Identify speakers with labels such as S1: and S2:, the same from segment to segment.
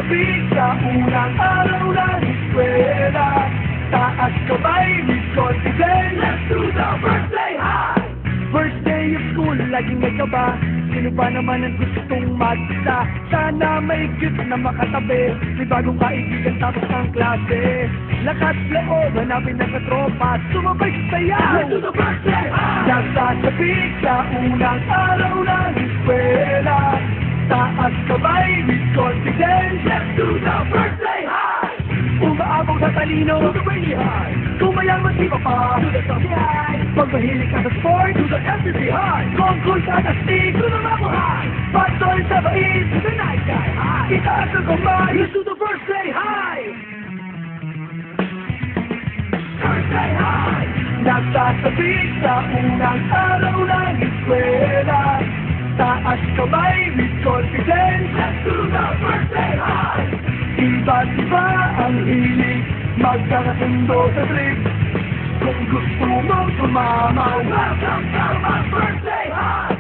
S1: sabik sa unang araw ng eskwela. Taas kamay with confidence. Let's do the birthday high! First day of school, laging may kaba. Sino ba naman ang gustong magsa? Sana may cute na makatabi. May bagong kaibigan tapos ng klase. Lakas loob, hanapin ang katropa. Sumabay sa sayaw. Let's do the birthday high! Nagsasabik sa unang araw ng eskwela. Taas kamay with confidence. Let's do the birthday high! Umaabaw sa talino, to the birthday high! Kung mayaman si Papa, to the top high! Pag mahilig ka sa sport, to the FCC high! Kung sa tastig, to the level high! Patol sa bait, to the night sky high! Itaas ang kamay, let's do the birthday high! Birthday high! Nagsasabik sa unang araw ng eskwela. Taas kamay with confidence. Let's do the birthday high! Iba't iba ang hilig, magkakasundo sa trip. Kung gusto mong sumama, welcome to my birthday high!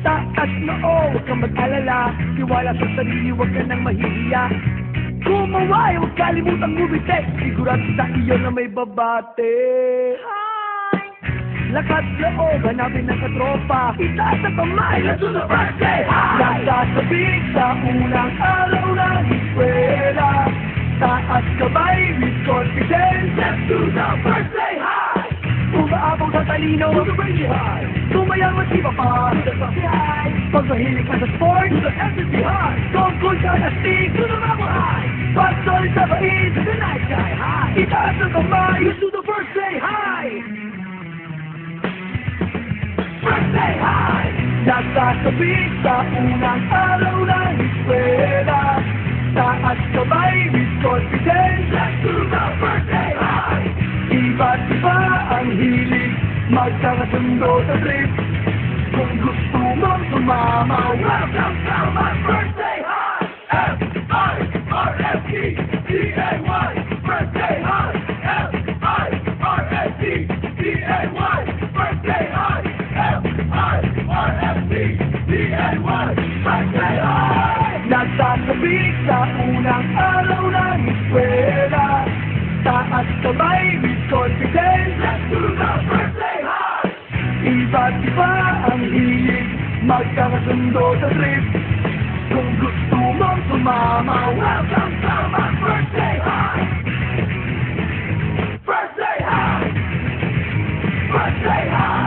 S1: Taas na huwag kang mag-alala. Tiwala sa sarili, huwag ka nang mahihiya. Kumaway, huwag kalimutang ngumiti. Sigurado sa iyo na may babate. Lakas loob, hanapin ang katropa. Itaas ang kamay, let's do the birthday high! Nagsasabik sa unang araw ng eskwela. Taas kamay with confidence. Let's do the birthday high! Umaabaw sa talino, to the birthday high! Tumayaman si Papa, to the birthday high! Pag mahilig ka sa sport, to the FCC high! Kung sa tastig, to the level high! Patol sa bait, to the night sky high! Itaas ang kamay, let's do the birthday high! Birthday high! Nagsasabik sa unang araw ng eskwela. Taas kamay with confidence. Let's do the birthday high! Iba't iba ang hilig, magkakasundo sa trip. Kung gusto mong sumama, welcome to my birthday high! F-I-R-S-T-D-A-Y Birthday high! F-I-R-S-T-D-A-Y Birthday high! F-I-R-S-T-D-A-Y Birthday high! Nagsasabik sa unang araw ng eskwela. Taas kamay with confidence. Let's do the birthday high! Iba't iba ang hilig, magkakasundo sa trip. Kung gusto mong sumama, welcome to my birthday high! Birthday high! Birthday high!